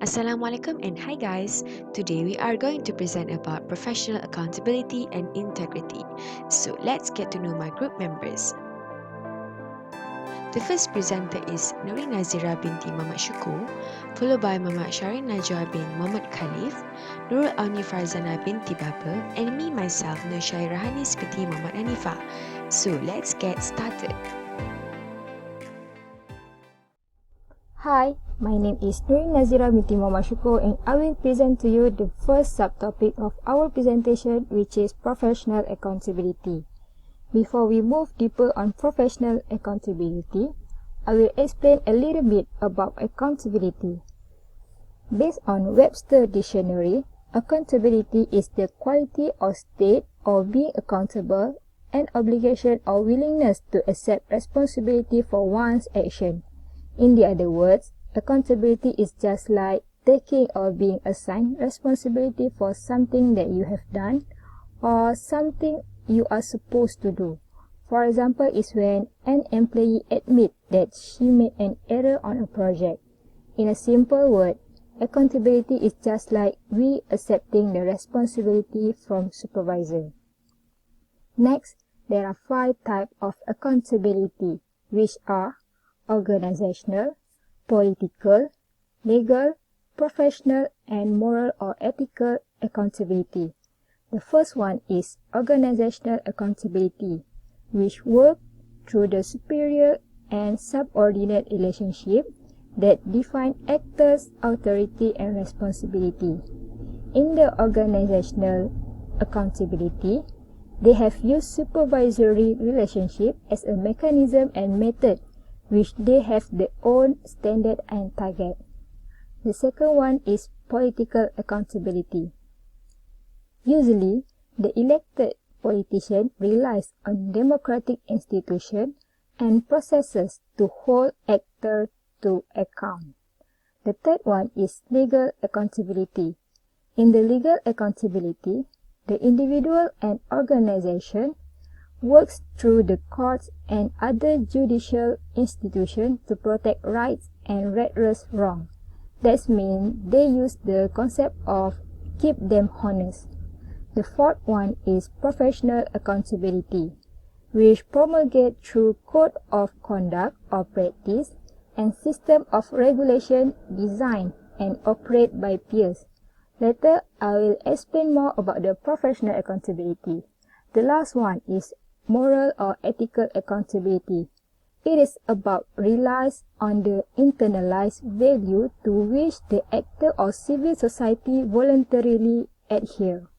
Assalamualaikum and hi guys. Today we are going to present about professional accountability and integrity. So let's get to know my group members. The first presenter is Nuri Nazira binti Muhammad Syukur, followed by Muhammad Sharin Najwa bin Muhammad Khalif, Nurul Auni Farzana binti Babel, and me myself Nur Syairah Hanis binti Muhammad Hanifah. So let's get started. Hi, my name is Nuri Nazira binti Muhammad Syukur and I will present to you the first subtopic of our presentation, which is professional accountability. Before we move deeper on professional accountability, I will explain a little bit about accountability. Based on Webster Dictionary, accountability is the quality or state of being accountable, an obligation or willingness to accept responsibility for one's action. In the other words, accountability is just like taking or being assigned responsibility for something that you have done or something you are supposed to do. For example, is when an employee admits that she made an error on a project. In a simple word, accountability is just like we accepting the responsibility from supervisor. Next, there are 5 types of accountability, which are organizational, political, legal, professional, and moral or ethical accountability. The first one is organizational accountability, which works through the superior and subordinate relationship that define actors' authority and responsibility. In the organizational accountability, they have used supervisory relationship as a mechanism and method which they have their own standard and target. The second one is political accountability. Usually, the elected politician relies on democratic institutions and processes to hold actors to account. The third one is legal accountability. In the legal accountability, the individual and organization works through the courts and other judicial institutions to protect rights and redress wrong. That means they use the concept of keep them honest. The fourth one is professional accountability, which promulgate through code of conduct or practice and system of regulation designed and operated by peers. Later, I will explain more about the professional accountability. The last one is moral or ethical accountability. It is about relies on the internalized value to which the actor or civil society voluntarily adhere.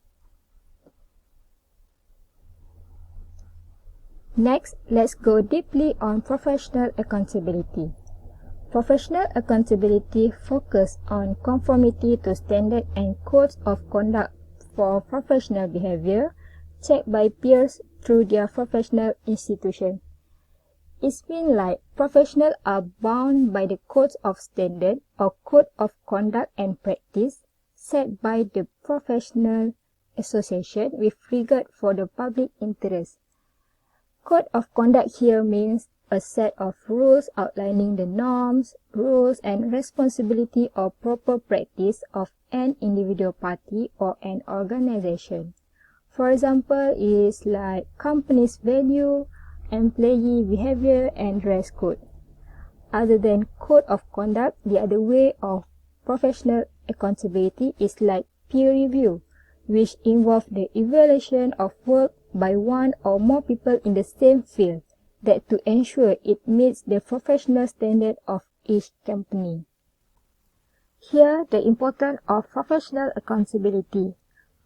Next, let's go deeply on professional accountability. Professional accountability focuses on conformity to standard and codes of conduct for professional behavior checked by peers through their professional institution. It's been like professionals are bound by the codes of standard or code of conduct and practice set by the professional association with regard for the public interest. Code of conduct here means a set of rules outlining the norms, rules, and responsibility or proper practice of an individual party or an organization. For example, is like company's value, employee behavior, and dress code. Other than code of conduct, the other way of professional accountability is like peer review, which involves the evaluation of work by one or more people in the same field, that to ensure it meets the professional standard of each company. Here, the importance of professional accountability.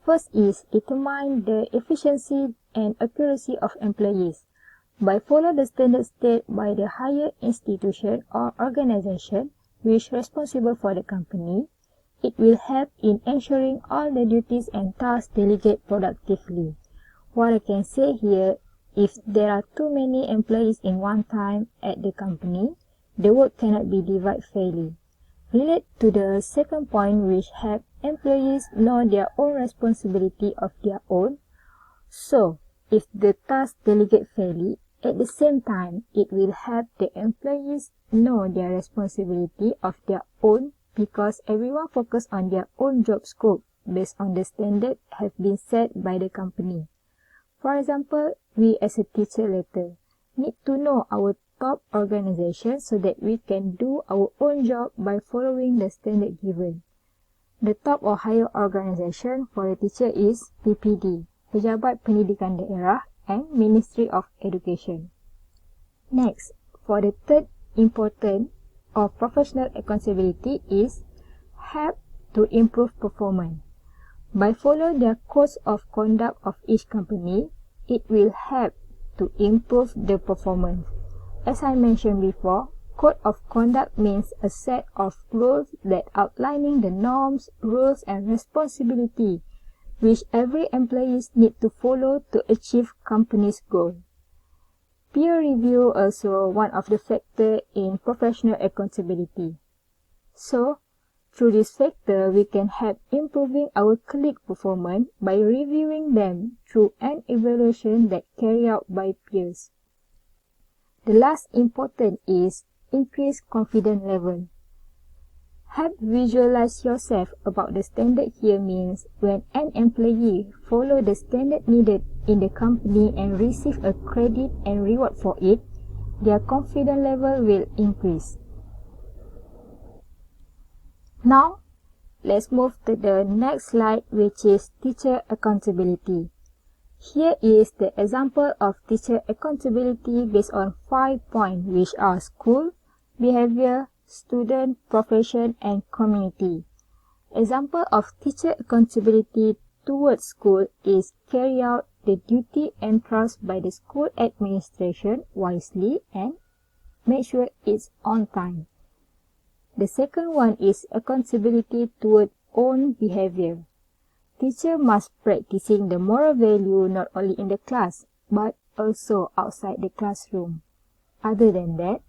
First is determine the efficiency and accuracy of employees. By follow the standard set by the higher institution or organization which is responsible for the company, it will help in ensuring all the duties and tasks delegated productively. What I can say here, if there are too many employees in one time at the company, the work cannot be divided fairly. Relate to the second point, which help employees know their own responsibility of their own. So, if the task delegate fairly, at the same time, it will help the employees know their responsibility of their own because everyone focus on their own job scope based on the standard have been set by the company. For example, we as a teacher later need to know our top organization so that we can do our own job by following the standard given. The top or higher organization for a teacher is PPD, Pejabat Pendidikan Daerah, and Ministry of Education. Next, for the third important of professional accountability is help to improve performance. By following the codes of conduct of each company, it will help to improve the performance. As I mentioned before, Code of conduct means a set of rules that outlining the norms, rules and responsibility which every employee need to follow to achieve company's goal. Peer review also one of the factor in professional accountability. So, through this factor, we can help improving our colleague performance by reviewing them through an evaluation that carried out by peers. The last important is increase confidence level. Help visualize yourself about the standard here means when an employee follow the standard needed in the company and receive a credit and reward for it, their confidence level will increase. Now, let's move to the next slide, which is teacher accountability. Here is the example of teacher accountability based on 5 points, which are school, behavior, student, profession, and community. Example of teacher accountability towards school is carry out the duty entrusted by the school administration wisely and make sure it's on time. The second one is accountability toward own behavior. Teacher must practicing the moral value not only in the class but also outside the classroom. Other than that,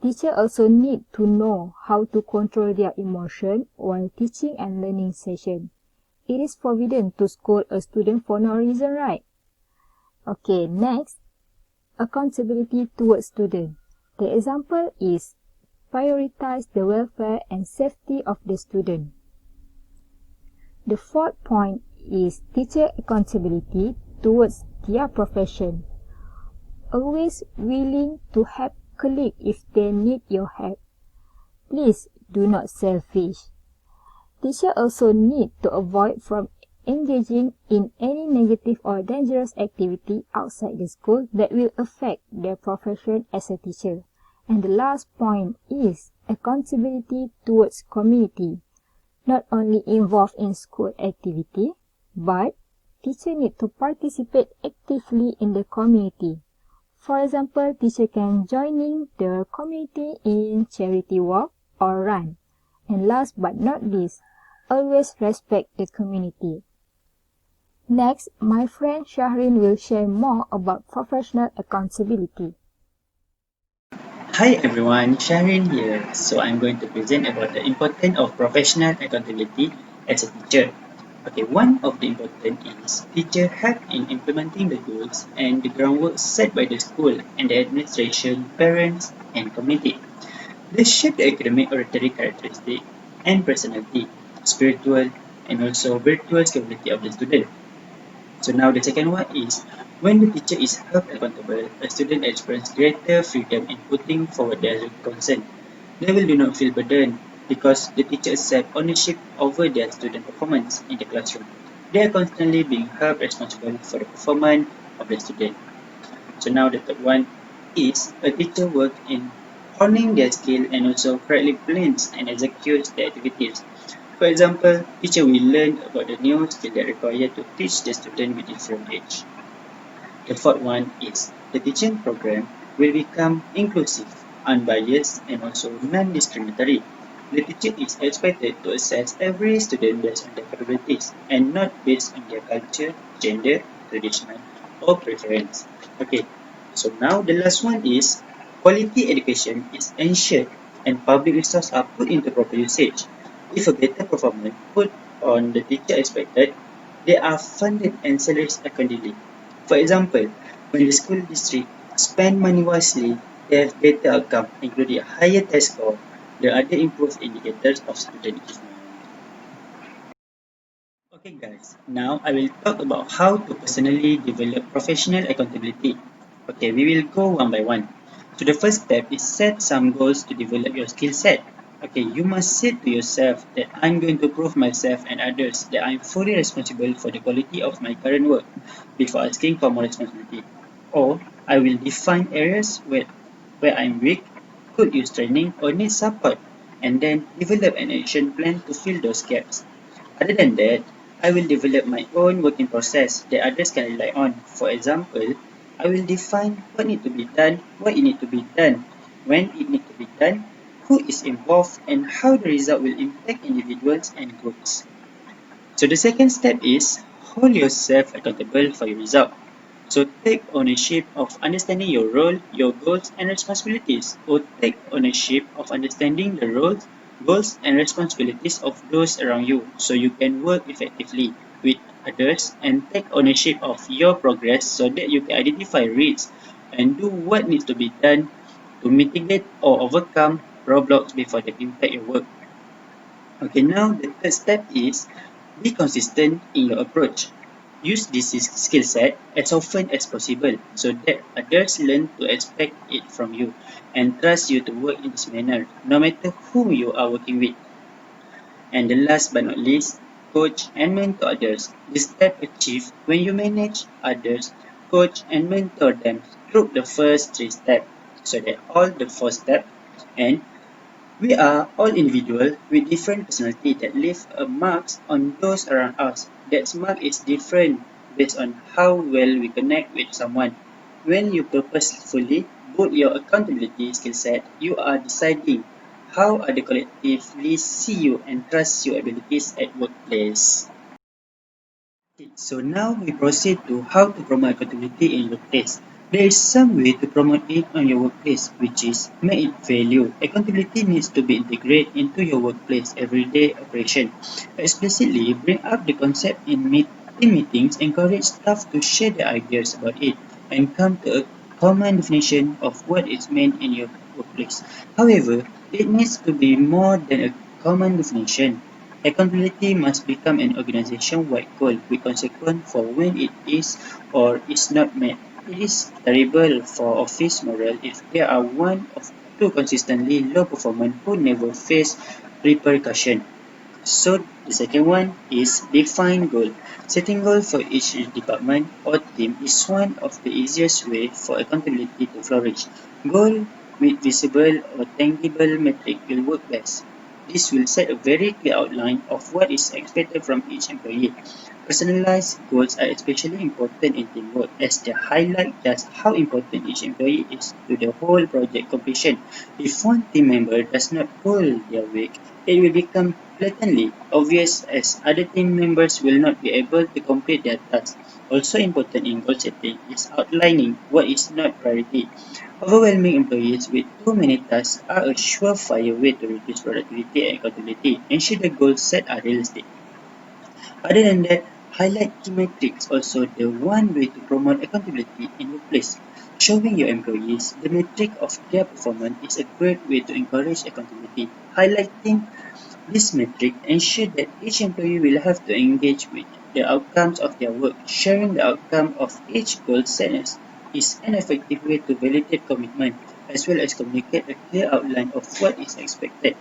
teacher also need to know how to control their emotion while teaching and learning session. It is forbidden to scold a student for no reason, right? Okay, next, accountability towards student. The example is prioritize the welfare and safety of the student. The fourth point is teacher accountability towards their profession. Always willing to help colleagues if they need your help. Please do not selfish. Teacher also need to avoid from engaging in any negative or dangerous activity outside the school that will affect their profession as a teacher. And the last point is accountability towards community. Not only involved in school activity, but teacher need to participate actively in the community. For example, teacher can joining the community in charity walk or run. And last but not least, always respect the community. Next, my friend Shahrin will share more about professional accountability. Hi everyone, Shahrin here. So I'm going to present about the importance of professional accountability as a teacher. Okay, one of the important is teacher help in implementing the goals and the groundwork set by the school and the administration, parents, and community. They shape the academic oratory characteristic and personality, spiritual, and also virtual capability of the student. So now the second one is when the teacher is held accountable, a student experiences greater freedom in putting forward their concern. They will do not feel burdened because the teacher accepts ownership over their student performance in the classroom. They are constantly being held responsible for the performance of the student. So now the third one is a teacher work in honing their skill and also correctly plans and executes the activities. For example, teacher will learn about the new skill that required to teach the student with different age. The fourth one is the teaching program will become inclusive, unbiased, and also non-discriminatory. The teacher is expected to assess every student based on their capabilities and not based on their culture, gender, tradition, or preference. Okay, so now the last one is quality education is ensured and public resources are put into proper usage. If a better performance put on the teacher expected, they are funded and salaries accordingly. For example, when the school district spend money wisely, they have better outcome, including a higher test score, the other improved indicators of student achievement. Okay guys, now I will talk about how to personally develop professional accountability. Okay, we will go one by one. So the first step is set some goals to develop your skill set. Okay, you must say to yourself that I'm going to prove myself and others that I'm fully responsible for the quality of my current work before asking for more responsibility. Or I will define areas where I'm weak, could use training or need support, and then develop an action plan to fill those gaps. Other than that, I will develop my own working process that others can rely on. For example, I will define what need to be done, why it need to be done, when it need to be done, who is involved, and how the result will impact individuals and groups. So the second step is hold yourself accountable for your result. So take ownership of understanding your role, your goals and responsibilities, or take ownership of understanding the roles, goals and responsibilities of those around you so you can work effectively with others and take ownership of your progress so that you can identify risks and do what needs to be done to mitigate or overcome roadblocks before they impact your work. Okay, now the third step is be consistent in your approach. Use this skill set as often as possible so that others learn to expect it from you and trust you to work in this manner, no matter whom you are working with. And the last but not least, coach and mentor others. This step achieved when you manage others, coach and mentor them through the first three steps, so that all the four steps and we are all individuals with different personality that leave a marks on those around us. That mark is different based on how well we connect with someone. When you purposefully build your accountability skill set, you are deciding how other collectively see you and trust your abilities at workplace. Okay, so now we proceed to how to promote accountability in workplace. There is some way to promote it on your workplace, which is make it value. Accountability needs to be integrated into your workplace everyday operation. Explicitly bring up the concept in team meetings, encourage staff to share their ideas about it, and come to a common definition of what is meant in your workplace. However, it needs to be more than a common definition. Accountability must become an organization-wide goal with consequence for when it is or is not met. It is terrible for office morale if there are one or two consistently low performers who never face repercussion. So the second one is define goal. Setting goal for each department or team is one of the easiest way for accountability to flourish. Goal with visible or tangible metric will work best. This will set a very clear outline of what is expected from each employee. Personalized goals are especially important in teamwork as they highlight just how important each employee is to the whole project completion. If one team member does not pull their weight, it will become blatantly obvious as other team members will not be able to complete their tasks. Also important in goal setting is outlining what is not priority. Overwhelming employees with too many tasks are a surefire way to reduce productivity and accountability. Ensure the goals set are realistic. Other than that, highlight key metrics also the one way to promote accountability in workplace. Showing your employees the metric of their performance is a great way to encourage accountability. Highlighting this metric ensure that each employee will have to engage with the outcomes of their work. Sharing the outcome of each goal set is an effective way to validate commitment as well as communicate a clear outline of what is expected.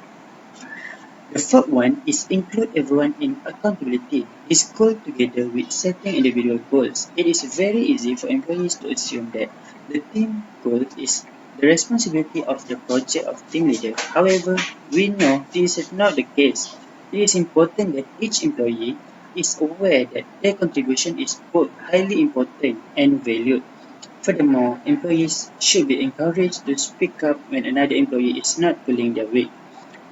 The fourth one is include everyone in accountability. This goal together with setting individual goals. It is very easy for employees to assume that the team goal is the responsibility of the project of team leader. However, we know this is not the case. It is important that each employee is aware that their contribution is both highly important and valued. Furthermore, employees should be encouraged to speak up when another employee is not pulling their weight.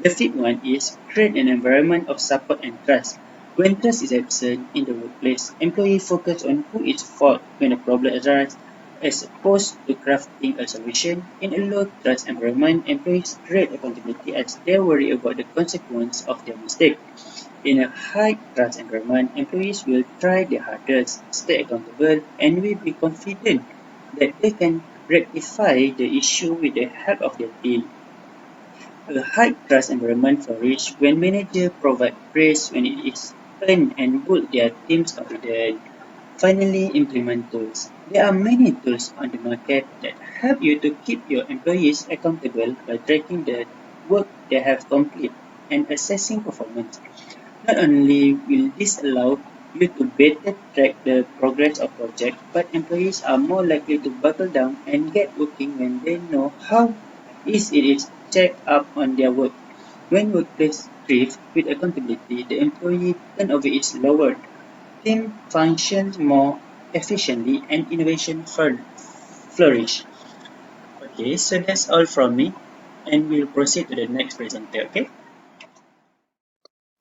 The fifth one is create an environment of support and trust. When trust is absent in the workplace, employees focus on who is fault when a problem arises as opposed to crafting a solution. In a low trust environment, employees create accountability as they worry about the consequence of their mistake. In a high trust environment, employees will try their hardest, stay accountable, and will be confident that they can rectify the issue with the help of their team. A high trust environment flourishes when managers provide praise when it is earned and build their team's confidence. Finally, implement tools. There are many tools on the market that help you to keep your employees accountable by tracking the work they have completed and assessing performance. Not only will this allow you to better track the progress of project, but employees are more likely to buckle down and get working when they know how easy it is to check up on their work. When workplace thrives with accountability, the employee turnover is lowered, team functions more efficiently, and innovation flourish. Okay, so that's all from me, and we'll proceed to the next presenter. Okay.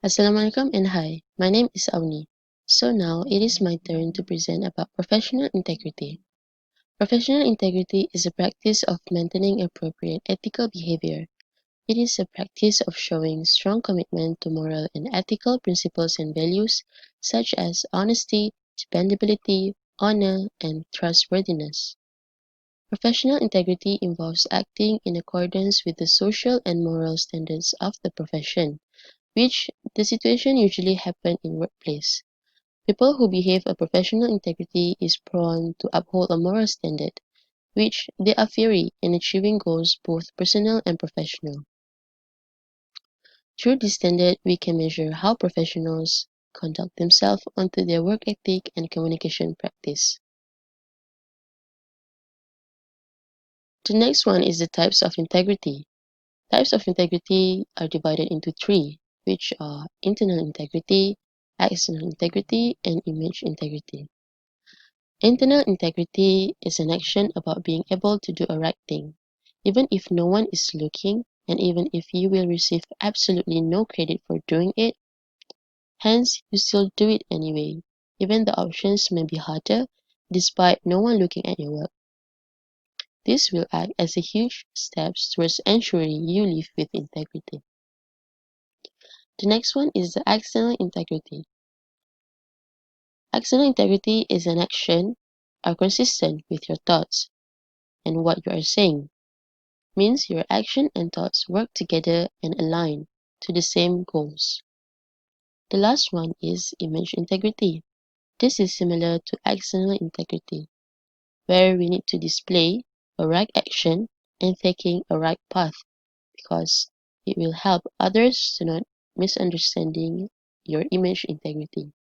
Assalamualaikum and hi, my name is Auni. So now it is my turn to present about professional integrity. Professional integrity is a practice of maintaining appropriate ethical behavior. It is a practice of showing strong commitment to moral and ethical principles and values such as honesty, dependability, honor, and trustworthiness. Professional integrity involves acting in accordance with the social and moral standards of the profession, which the situation usually happen in workplace. People who behave a professional integrity is prone to uphold a moral standard, which they are fiery in achieving goals both personal and professional. Through this standard, we can measure how professionals conduct themselves onto their work ethic and communication practice. The next one is the types of integrity. Types of integrity are divided into three, which are internal integrity, external integrity, and image integrity. Internal integrity is an action about being able to do a right thing, even if no one is looking, and even if you will receive absolutely no credit for doing it. Hence, you still do it anyway, even the options may be harder, despite no one looking at your work. This will act as a huge step towards ensuring you live with integrity. The next one is the external integrity. External integrity is an action are consistent with your thoughts and what you are saying. Means your action and thoughts work together and align to the same goals. The last one is image integrity. This is similar to external integrity, where we need to display a right action and taking a right path because it will help others to not misunderstanding your image integrity.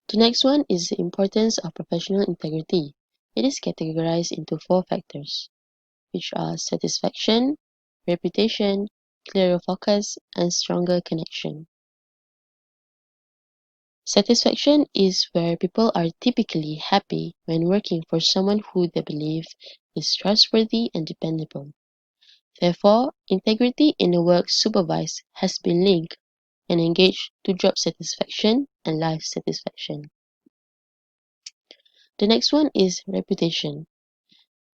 The next one is the importance of professional integrity. It is categorized into four factors, which are satisfaction, reputation, clearer focus, and stronger connection. Satisfaction is where people are typically happy when working for someone who they believe is trustworthy and dependable. Therefore, integrity in the work supervised has been linked and engaged to job satisfaction and life satisfaction. The next one is reputation.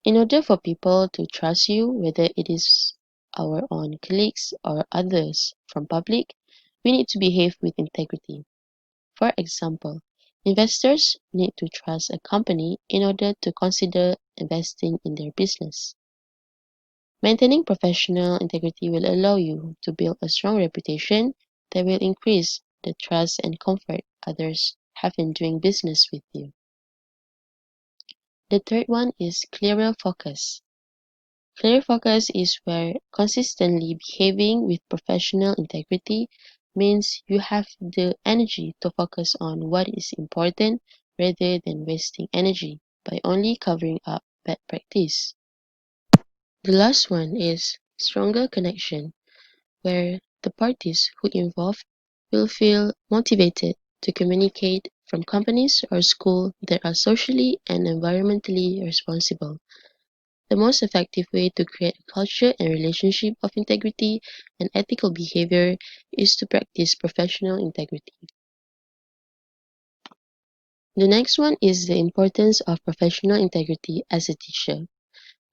In order for people to trust you, whether it is our own colleagues or others from public, we need to behave with integrity. For example, investors need to trust a company in order to consider investing in their business. Maintaining professional integrity will allow you to build a strong reputation that will increase the trust and comfort others have in doing business with you. The third one is clearer focus. Clear focus is where consistently behaving with professional integrity means you have the energy to focus on what is important rather than wasting energy by only covering up bad practice. The last one is stronger connection, where the parties who involved will feel motivated to communicate from companies or schools that are socially and environmentally responsible. The most effective way to create a culture and relationship of integrity and ethical behavior is to practice professional integrity. The next one is the importance of professional integrity as a teacher.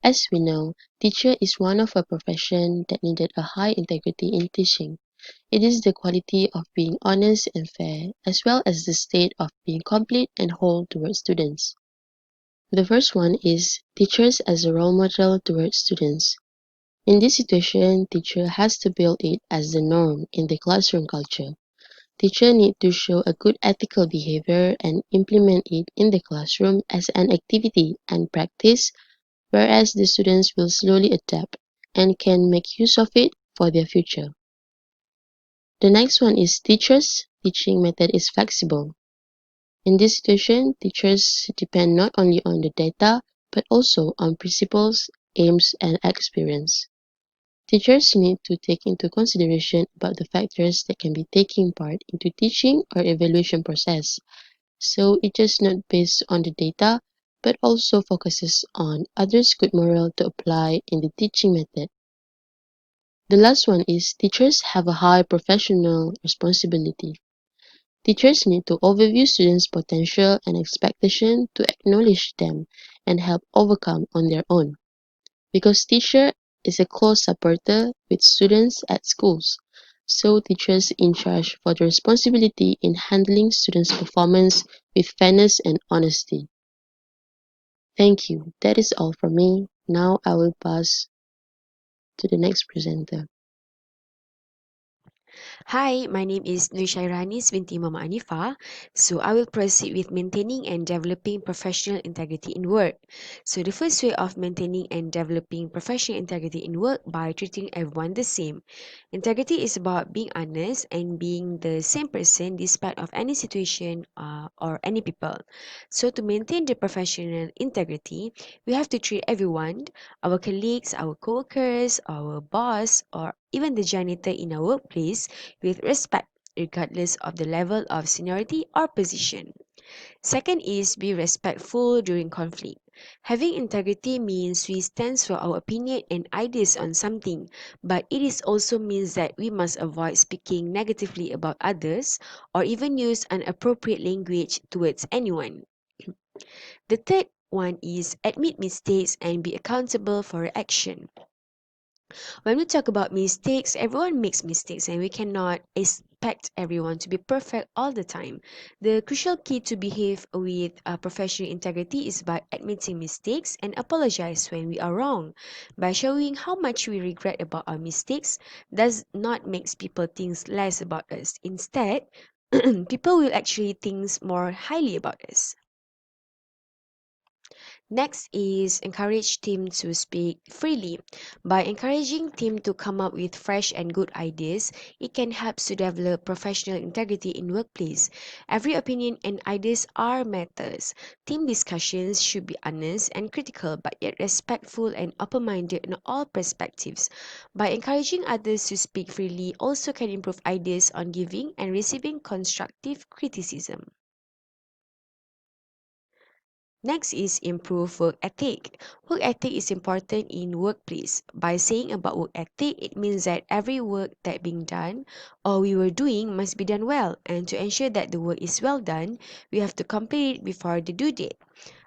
As we know, teacher is one of a profession that needed a high integrity in teaching. It is the quality of being honest and fair, as well as the state of being complete and whole towards students. The first one is teachers as a role model towards students. In this situation, teacher has to build it as the norm in the classroom culture. Teacher need to show a good ethical behavior and implement it in the classroom as an activity and practice, whereas the students will slowly adapt and can make use of it for their future. The next one is teachers' teaching method is flexible. In this situation, teachers depend not only on the data but also on principles, aims, and experience. Teachers need to take into consideration about the factors that can be taking part into teaching or evaluation process. So it is not based on the data but also focuses on others' good moral to apply in the teaching method. The last one is teachers have a high professional responsibility. Teachers need to overview students' potential and expectation to acknowledge them and help overcome on their own. Because teacher is a close supporter with students at schools, so teachers in charge for the responsibility in handling students' performance with fairness and honesty. Thank you. That is all from me. Now I will pass to the next presenter. Hi, my name is Nushairanis binti Mama Anifa. So I will proceed with maintaining and developing professional integrity in work. So the first way of maintaining and developing professional integrity in work by treating everyone the same. Integrity is about being honest and being the same person despite of any situation or any people. So to maintain the professional integrity, we have to treat everyone, our colleagues, our co-workers, our boss, or even the janitor in our workplace with respect, regardless of the level of seniority or position. Second is be respectful during conflict. Having integrity means we stand for our opinion and ideas on something, but it is also means that we must avoid speaking negatively about others or even use inappropriate language towards anyone. The third one is admit mistakes and be accountable for your action. When we talk about mistakes, everyone makes mistakes and we cannot expect everyone to be perfect all the time. The crucial key to behave with professional integrity is by admitting mistakes and apologize when we are wrong. By showing how much we regret about our mistakes does not make people think less about us. Instead, people will actually think more highly about us. Next is encourage team to speak freely. By encouraging team to come up with fresh and good ideas, it can help to develop professional integrity in workplace. Every opinion and ideas are matters. Team discussions should be honest and critical but yet respectful and open-minded in all perspectives. By encouraging others to speak freely also can improve ideas on giving and receiving constructive criticism. Next is improve work ethic. Work ethic is important in workplace. By saying about work ethic, it means that every work that being done or we were doing must be done well. And to ensure that the work is well done, we have to complete it before the due date.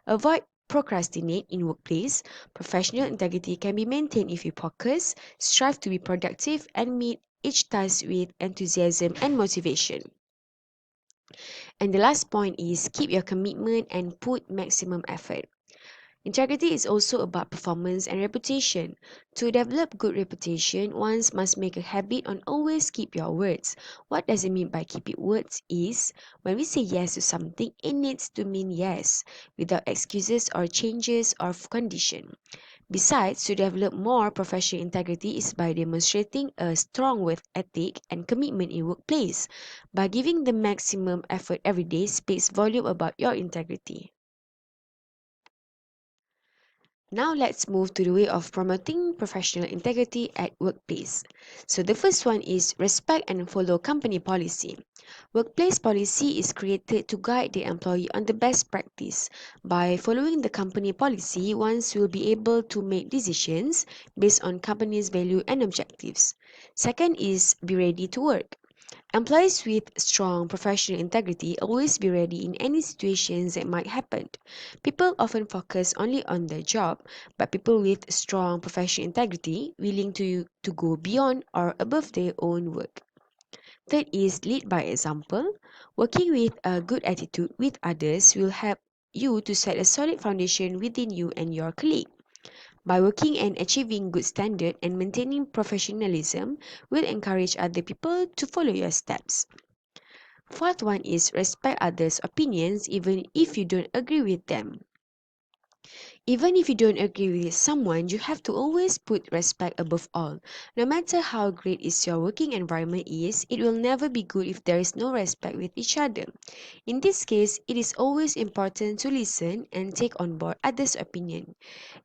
Avoid procrastinate in workplace. Professional integrity can be maintained if you focus, strive to be productive, and meet each task with enthusiasm and motivation. And the last point is keep your commitment and put maximum effort. Integrity is also about performance and reputation. To develop good reputation, one must make a habit on always keep your words. What does it mean by keeping words is when we say yes to something, it needs to mean yes, without excuses or changes of condition. Besides, to develop more professional integrity is by demonstrating a strong work ethic and commitment in workplace. By giving the maximum effort every day speaks volume about your integrity. Now let's move to the way of promoting professional integrity at workplace. So the first one is respect and follow company policy. Workplace policy is created to guide the employee on the best practice. By following the company policy, one will be able to make decisions based on company's value and objectives. Second is be ready to work. Employees with strong professional integrity always be ready in any situations that might happen. People often focus only on their job, but people with strong professional integrity willing to go beyond or above their own work. Third is lead by example. Working with a good attitude with others will help you to set a solid foundation within you and your colleague. By working and achieving good standard and maintaining professionalism will encourage other people to follow your steps. Fourth one is respect others' opinions even if you don't agree with them. Even if you don't agree with someone, you have to always put respect above all. No matter how great is your working environment is, it will never be good if there is no respect with each other. In this case, it is always important to listen and take on board others' opinion.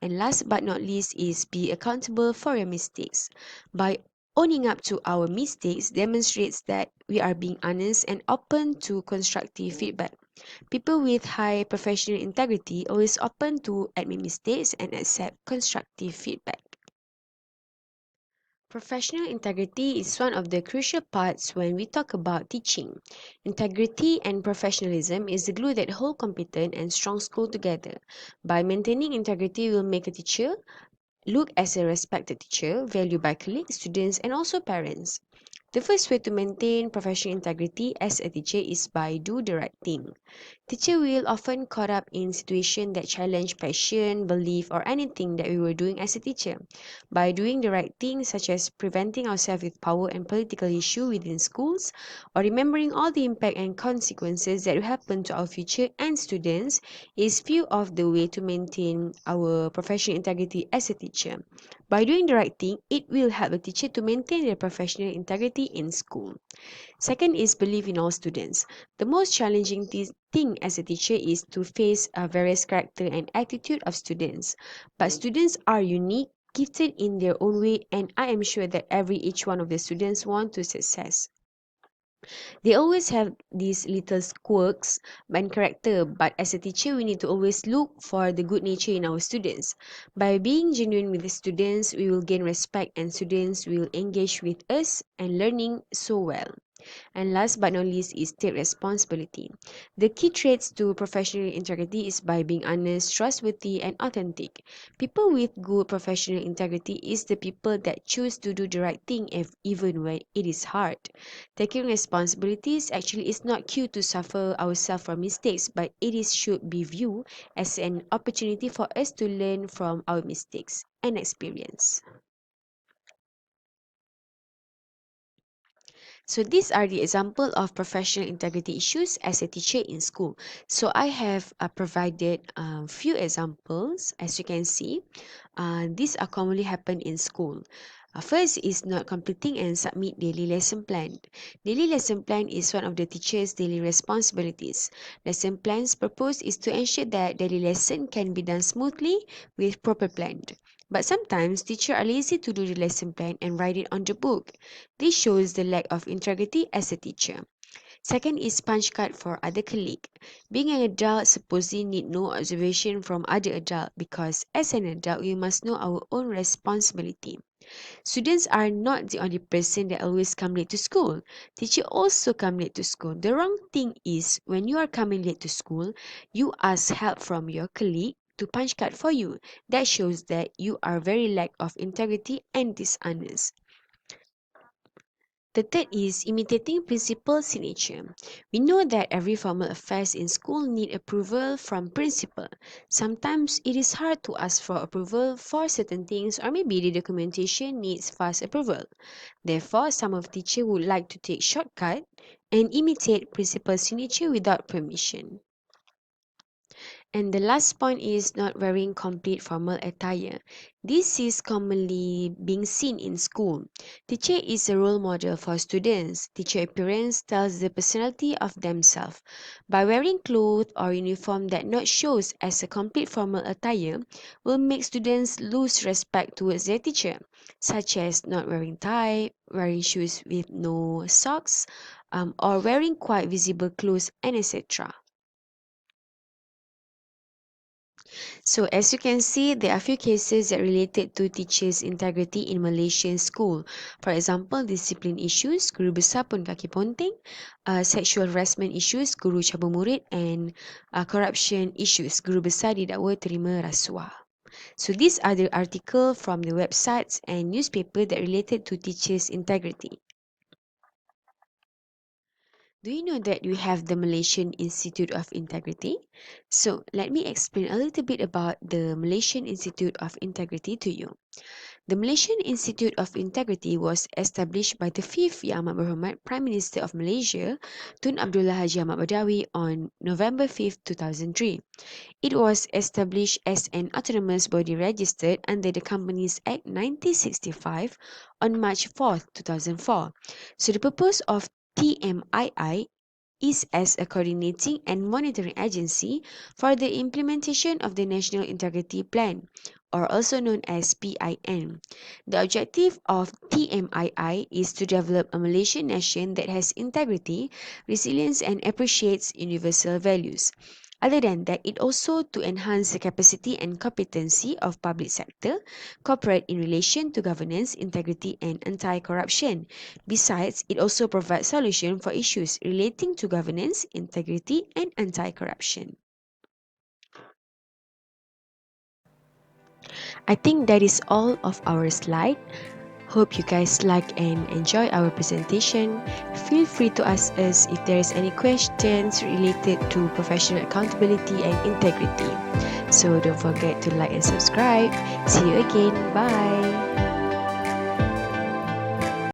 And last but not least is be accountable for your mistakes. By owning up to our mistakes demonstrates that we are being honest and open to constructive feedback. People with high professional integrity always open to admit mistakes and accept constructive feedback. Professional integrity is one of the crucial parts when we talk about teaching. Integrity and professionalism is the glue that hold competent and strong school together. By maintaining integrity will make a teacher look as a respected teacher, valued by colleagues, students, and also parents. The first way to maintain professional integrity as a teacher is by do the right thing. Teacher will often caught up in situations that challenge passion, belief, or anything that we were doing as a teacher. By doing the right thing, such as preventing ourselves with power and political issue within schools, or remembering all the impact and consequences that will happen to our future and students, is few of the way to maintain our professional integrity as a teacher. By doing the right thing, it will help the teacher to maintain their professional integrity in school. Second is believe in all students. The most challenging thing as a teacher is to face a various character and attitude of students. But students are unique, gifted in their own way, and I am sure that each one of the students want to success. They always have these little quirks and character, but as a teacher, we need to always look for the good nature in our students. By being genuine with the students, we will gain respect and students will engage with us and learning so well. And last but not least is take responsibility. The key traits to professional integrity is by being honest, trustworthy, and authentic. People with good professional integrity is the people that choose to do the right thing even when it is hard. Taking responsibilities actually is not cue to suffer ourselves from mistakes, but it is should be viewed as an opportunity for us to learn from our mistakes and experience. So these are the example of professional integrity issues as a teacher in school. So I have provided a few examples. As you can see, these are commonly happen in school. First is not completing and submit daily lesson plan. Daily lesson plan is one of the teacher's daily responsibilities. Lesson plan's purpose is to ensure that daily lesson can be done smoothly with proper plan. But sometimes teachers are lazy to do the lesson plan and write it on the book. This shows the lack of integrity as a teacher. Second is punch card for other colleague. Being an adult supposedly need no observation from other adult because as an adult we must know our own responsibility. Students are not the only person that always come late to school. Teacher also come late to school. The wrong thing is when you are coming late to school, you ask help from your colleague to punch card for you. That shows that you are very lack of integrity and dishonest. The third is imitating principal signature. We know that every formal affairs in school need approval from principal. Sometimes it is hard to ask for approval for certain things or maybe the documentation needs fast approval. Therefore, some of teachers would like to take shortcut and imitate principal signature without permission. And the last point is not wearing complete formal attire. This is commonly being seen in school. Teacher is a role model for students. Teacher appearance tells the personality of themselves. By wearing clothes or uniform that not shows as a complete formal attire will make students lose respect towards their teacher, such as not wearing tie, wearing shoes with no socks, or wearing quite visible clothes, and etc. So as you can see, there are few cases that related to teachers' integrity in Malaysian school. For example, discipline issues, guru besar pun kaki ponteng, sexual harassment issues, guru cabut murid, and corruption issues, guru besar didakwa terima rasuah. So these are the article from the websites and newspaper that related to teachers' integrity. Do you know that we have the Malaysian Institute of Integrity? So, let me explain a little bit about the Malaysian Institute of Integrity to you. The Malaysian Institute of Integrity was established by the fifth Yang Amat Berhormat Prime Minister of Malaysia, Tun Abdullah Haji Ahmad Badawi, on November 5, 2003. It was established as an autonomous body registered under the Companies Act 1965 on March 4, 2004. So the purpose of TMII is as a coordinating and monitoring agency for the implementation of the National Integrity Plan, or also known as PIN. The objective of TMII is to develop a Malaysian nation that has integrity, resilience, and appreciates universal values. Other than that, it also to enhance the capacity and competency of public sector, corporate in relation to governance, integrity, and anti-corruption. Besides, it also provides solution for issues relating to governance, integrity, and anti-corruption. I think that is all of our slide. Hope you guys like and enjoy our presentation. Feel free to ask us if there is any questions related to professional accountability and integrity. So don't forget to like and subscribe. See you again. Bye.